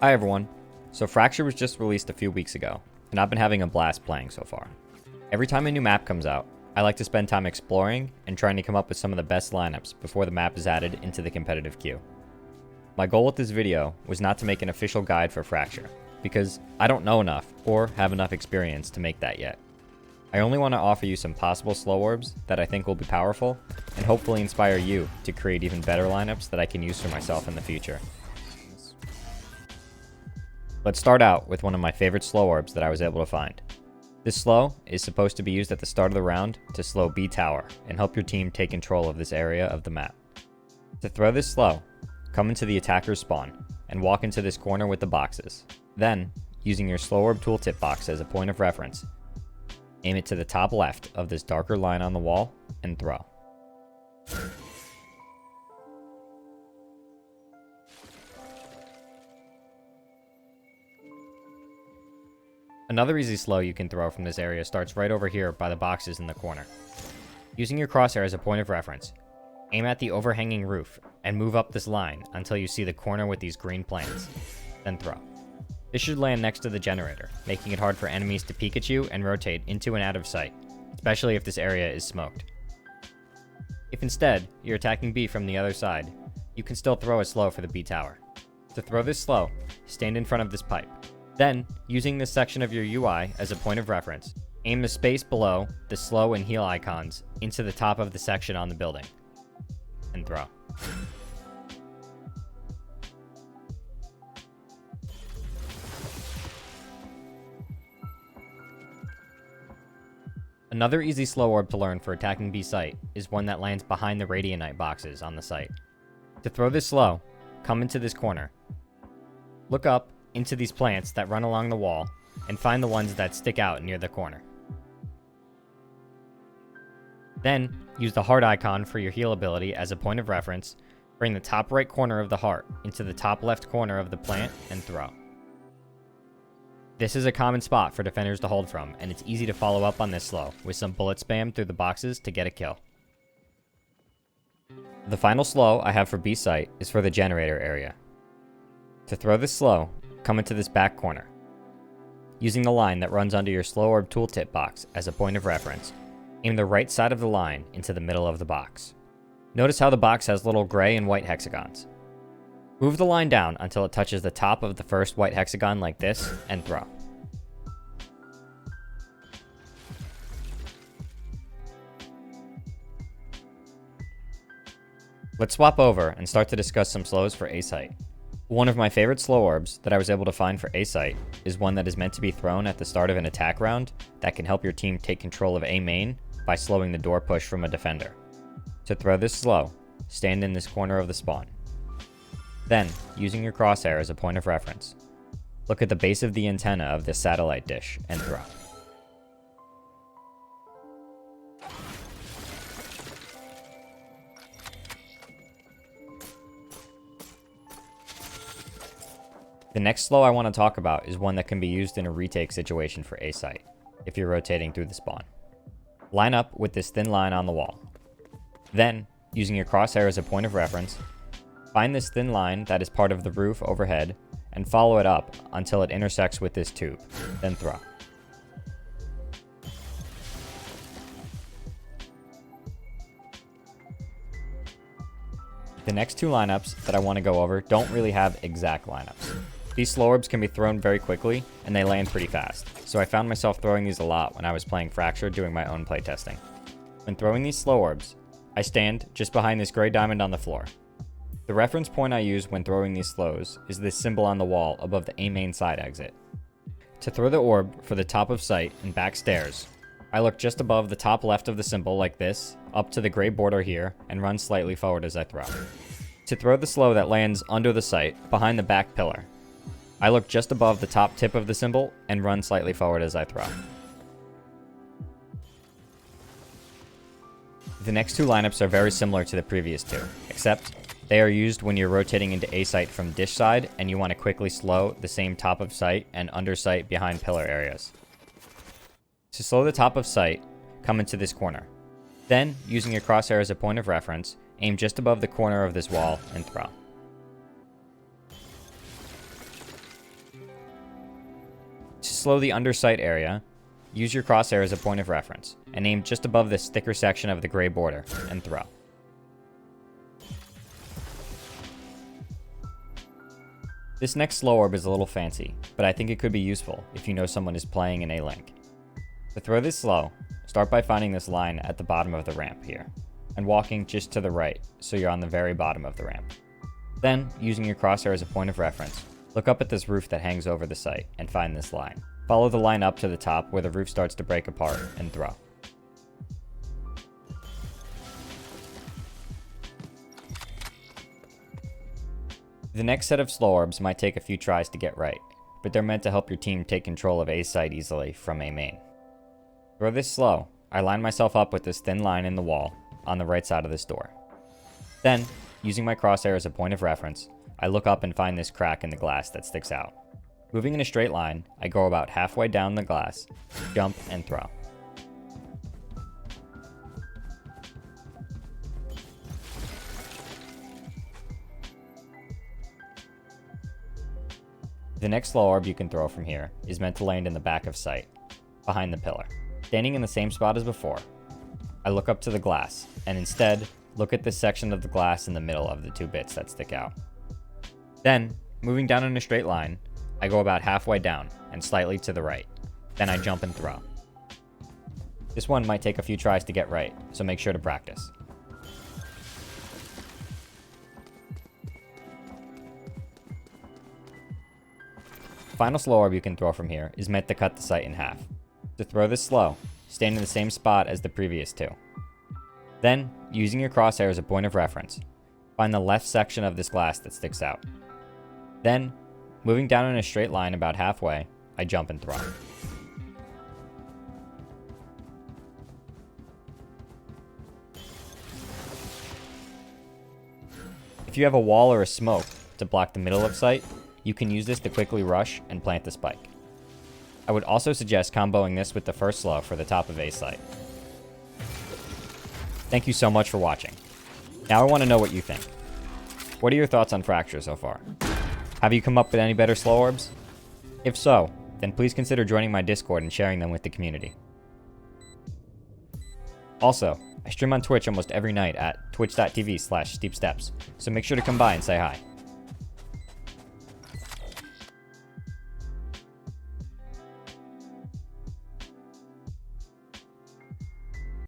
Hi everyone. So Fracture was just released a few weeks ago, and I've been having a blast playing so far. Every time a new map comes out, I like to spend time exploring and trying to come up with some of the best lineups before the map is added into the competitive queue. My goal with this video was not to make an official guide for Fracture, because I don't know enough or have enough experience to make that yet. I only want to offer you some possible slow orbs that I think will be powerful, and hopefully inspire you to create even better lineups that I can use for myself in the future. Let's start out with one of my favorite slow orbs that I was able to find. This slow is supposed to be used at the start of the round to slow B tower and help your team take control of this area of the map. To throw this slow, come into the attacker's spawn and walk into this corner with the boxes. Then, using your slow orb tooltip box as a point of reference, aim it to the top left of this darker line on the wall and throw. Another easy slow you can throw from this area starts right over here by the boxes in the corner. Using your crosshair as a point of reference, aim at the overhanging roof and move up this line until you see the corner with these green plants, then throw. This should land next to the generator, making it hard for enemies to peek at you and rotate into and out of sight, especially if this area is smoked. If instead, you're attacking B from the other side, you can still throw a slow for the B tower. To throw this slow, stand in front of this pipe. Then, using this section of your UI as a point of reference, aim the space below the slow and heal icons into the top of the section on the building, and throw. Another easy slow orb to learn for attacking B site is one that lands behind the Radianite boxes on the site. To throw this slow, come into this corner. Look up into these plants that run along the wall and find the ones that stick out near the corner. Then, use the heart icon for your heal ability as a point of reference, bring the top right corner of the heart into the top left corner of the plant and throw. This is a common spot for defenders to hold from, and it's easy to follow up on this slow with some bullet spam through the boxes to get a kill. The final slow I have for B site is for the generator area. To throw this slow, come into this back corner. Using the line that runs under your slow orb tooltip box as a point of reference, aim the right side of the line into the middle of the box. Notice how the box has little gray and white hexagons. Move the line down until it touches the top of the first white hexagon like this, and throw. Let's swap over and start to discuss some slows for A site. One of my favorite slow orbs that I was able to find for A site is one that is meant to be thrown at the start of an attack round that can help your team take control of A main by slowing the door push from a defender. To throw this slow, stand in this corner of the spawn. Then, using your crosshair as a point of reference, look at the base of the antenna of this satellite dish and throw. The next slow I want to talk about is one that can be used in a retake situation for A site, if you're rotating through the spawn. Line up with this thin line on the wall. Then, using your crosshair as a point of reference, find this thin line that is part of the roof overhead and follow it up until it intersects with this tube, then throw. The next two lineups that I want to go over don't really have exact lineups. These slow orbs can be thrown very quickly and they land pretty fast, so I found myself throwing these a lot when I was playing Fracture doing my own playtesting. When throwing these slow orbs, I stand just behind this gray diamond on the floor. The reference point I use when throwing these slows is this symbol on the wall above the A main side exit. To throw the orb for the top of sight and back stairs, I look just above the top left of the symbol like this, up to the gray border here, and run slightly forward as I throw. To throw the slow that lands under the sight, behind the back pillar, I look just above the top tip of the symbol and run slightly forward as I throw. The next two lineups are very similar to the previous two, except they are used when you're rotating into A site from dish side and you want to quickly slow the same top of sight and under sight behind pillar areas. To slow the top of sight, come into this corner. Then, using your crosshair as a point of reference, aim just above the corner of this wall and throw. slow the undersight area, use your crosshair as a point of reference, and aim just above this thicker section of the gray border, and throw. This next slow orb is a little fancy, but I think it could be useful if you know someone is playing in A-Link. To throw this slow, start by finding this line at the bottom of the ramp here, and walking just to the right, so you're on the very bottom of the ramp. Then, using your crosshair as a point of reference, look up at this roof that hangs over the site and find this line. Follow the line up to the top where the roof starts to break apart and throw. The next set of slow orbs might take a few tries to get right, but they're meant to help your team take control of A site easily from A main. Throw this slow, I line myself up with this thin line in the wall on the right side of this door. Then, using my crosshair as a point of reference, I look up and find this crack in the glass that sticks out. Moving in a straight line, I go about halfway down the glass, jump, and throw. The next slow orb you can throw from here is meant to land in the back of sight, behind the pillar. Standing in the same spot as before, I look up to the glass, and instead, look at this section of the glass in the middle of the two bits that stick out. Then, moving down in a straight line, I go about halfway down and slightly to the right. Then I jump and throw. This one might take a few tries to get right, so make sure to practice. The final slow orb you can throw from here is meant to cut the sight in half. To throw this slow, stand in the same spot as the previous two. Then, using your crosshair as a point of reference, find the left section of this glass that sticks out. Then, moving down in a straight line about halfway, I jump and throw. If you have a wall or a smoke to block the middle of sight, you can use this to quickly rush and plant the spike. I would also suggest comboing this with the first slow for the top of A site. Thank you so much for watching. Now I want to know what you think. What are your thoughts on Fracture so far? Have you come up with any better slow orbs? If so, then please consider joining my Discord and sharing them with the community. Also, I stream on Twitch almost every night at twitch.tv/steepsteps, so make sure to come by and say hi.